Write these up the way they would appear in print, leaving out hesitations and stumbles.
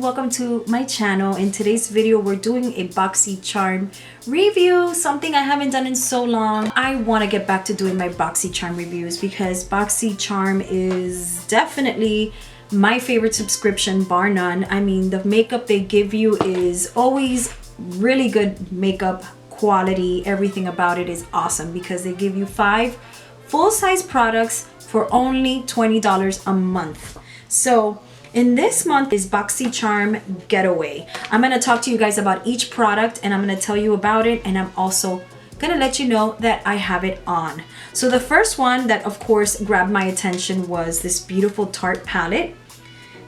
welcome to my channel. In today's video we're doing a Boxy charm review, something I haven't done in so long. I want to get back to doing my Boxy charm reviews because Boxy charm is definitely my favorite subscription, bar none. I mean, the makeup they give you is always really good makeup quality. Everything about it is awesome because they give you 5 full-size products for only $20 a month. So in this month is Boxy Charm Getaway. I'm going to talk to you guys about each product and I'm going to tell you about it, and I'm also going to let you know that I have it on. So the first one that of course grabbed my attention was this beautiful Tarte palette.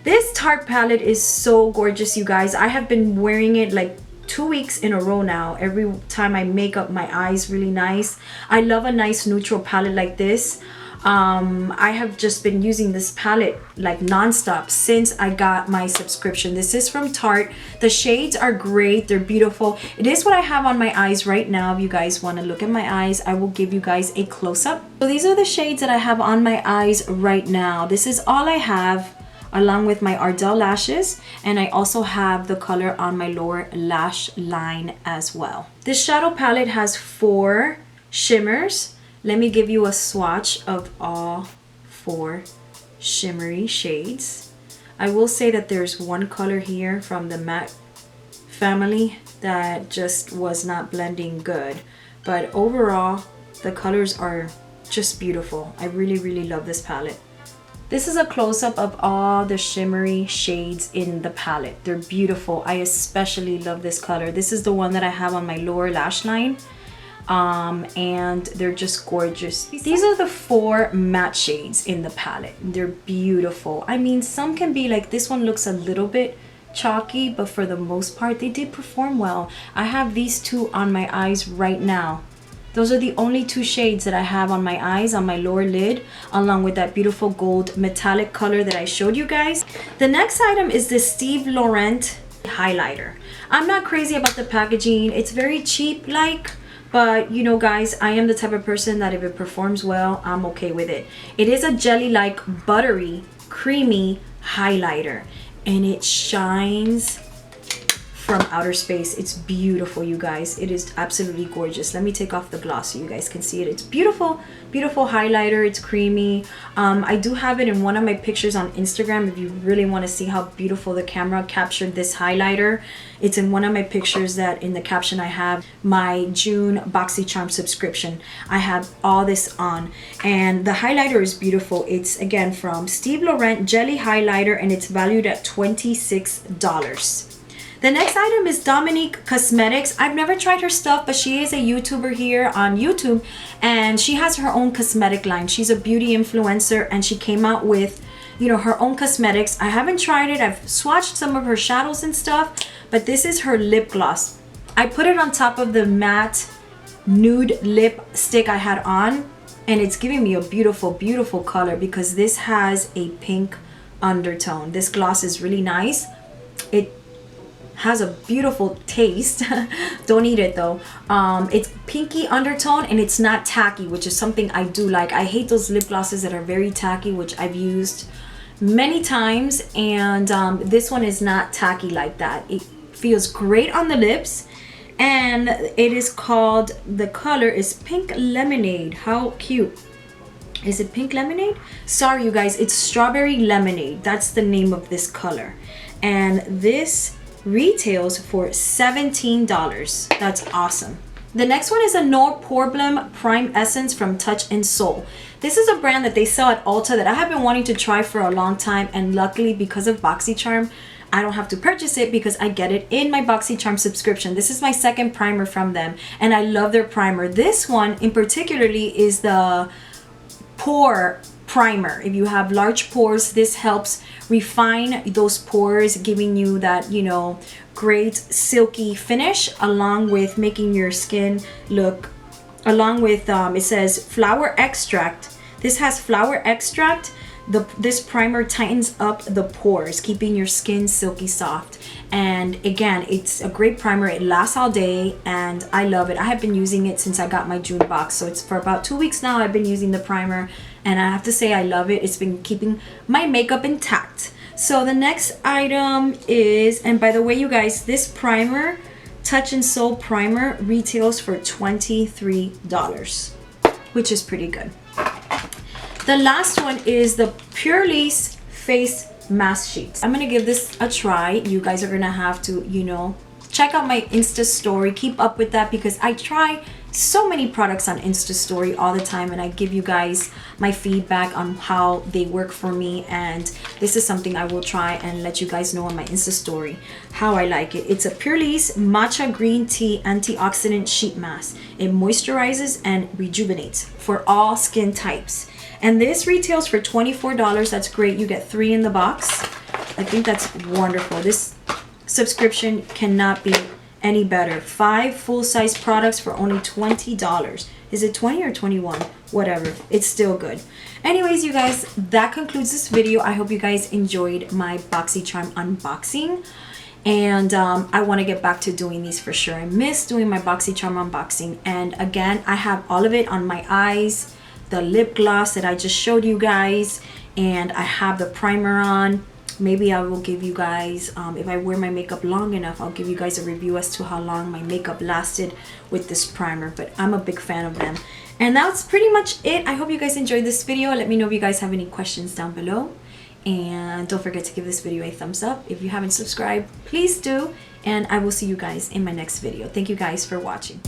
This Tarte palette is so gorgeous, you guys. I have been wearing it like 2 weeks in a row now. Every time I make up my eyes really nice. I love a nice neutral palette like this. I have just been using this palette like non-stop since I got my subscription. This is from Tarte. The shades are great. They're beautiful. It is what I have on my eyes right now. If you guys want to look at my eyes, I will give you guys a close-up. So these are the shades that I have on my eyes right now. This is all I have, along with my Ardell lashes, and I also have the color on my lower lash line as well. This shadow palette has 4 shimmers. Let me give you a swatch of all 4 shimmery shades. I will say that there's one color here from the matte family that just was not blending good, but overall the colors are just beautiful. I really love this palette. This is a close-up of all the shimmery shades in the palette. They're beautiful. I especially love this color. This is the one that I have on my lower lash line. And they're just gorgeous. These are the 4 matte shades in the palette. They're beautiful. I mean, some can be like, this one looks a little bit chalky, but for the most part they did perform well. I have these 2 on my eyes right now. Those are the only 2 shades that I have on my eyes, on my lower lid, along with that beautiful gold metallic color that I showed you guys. The next item is this Steve Laurent highlighter. I'm not crazy about the packaging. It's very cheap like, but you know guys, I am the type of person that if it performs well, I'm okay with it. It is a jelly-like buttery, creamy highlighter, and it shines from outer space. It's beautiful, you guys. It is absolutely gorgeous. Let me take off the gloss so you guys can see it. It's beautiful highlighter. It's creamy. I do have it in one of my pictures on Instagram if you really want to see how beautiful the camera captured this highlighter. It's in one of my pictures that in the caption I have my June Boxy Charm subscription. I have all this on, and the highlighter is beautiful. It's again from Steve Laurent Jelly Highlighter, and it's valued at $26. The next item is Dominique Cosmetics. I've never tried her stuff, but she is a YouTuber here on YouTube, and she has her own cosmetic line. She's a beauty influencer, and she came out with, you know, her own cosmetics. I haven't tried it. I've swatched some of her shadows and stuff, but this is her lip gloss. I put it on top of the matte nude lipstick I had on, and it's giving me a beautiful color because this has a pink undertone. This gloss is really nice. It has a beautiful taste. Don't eat it though. It's pinky undertone and it's not tacky, which is something I do like. I hate those lip glosses that are very tacky, which I've used many times, and this one is not tacky like that. It feels great on the lips, and it is called, the color is Pink Lemonade. How cute. Is it Pink Lemonade? Sorry you guys, it's Strawberry Lemonade. That's the name of this color, and this retails for $17. That's awesome. The next one is a No Pore Blem Prime Essence from Touch and Soul. This is a brand that they sell at Ulta that I have been wanting to try for a long time, and luckily because of Boxy Charm, I don't have to purchase it because I get it in my Boxy Charm subscription. This is my second primer from them, and I love their primer. This one in particularly is the Pore Primer. If you have large pores, this helps refine those pores, giving you that, you know, great silky finish, along with making your skin look, along with it says flower extract. This has flower extract. This primer tightens up the pores, keeping your skin silky soft. And again, it's a great primer. It lasts all day and I love it. I have been using it since I got my June box, so it's for about 2 weeks now I've been using the primer, and I have to say I love it. It's been keeping my makeup intact. So the next item is, and by the way, you guys, this primer, Touch and Soul primer, retails for $23, which is pretty good. The last one is the Purlisse face mask sheets. I'm gonna give this a try. You guys are gonna have to, you know, check out my Insta story, keep up with that, because I try so many products on Insta story all the time, and I give you guys my feedback on how they work for me, and this is something I will try and let you guys know on my Insta story how I like it. It's a Purlisse-Matcha green tea antioxidant sheet mask. It moisturizes and rejuvenates for all skin types, and this retails for $24. That's great. You get 3 in the box. I think that's wonderful. This subscription cannot be any better. 5 full-size products for only $20. Is it 20 or 21? Whatever, it's still good. Anyways, you guys, that concludes this video. I hope you guys enjoyed my BoxyCharm unboxing, and I want to get back to doing these for sure. I miss doing my BoxyCharm unboxing, and again, I have all of it on my eyes, the lip gloss that I just showed you guys, and I have the primer on. Maybe I will give you guys, if I wear my makeup long enough, I'll give you guys a review as to how long my makeup lasted with this primer, but I'm a big fan of them. And that's pretty much it. I hope you guys enjoyed this video. Let me know if you guys have any questions down below. And don't forget to give this video a thumbs up. If you haven't subscribed, please do. And I will see you guys in my next video. Thank you guys for watching.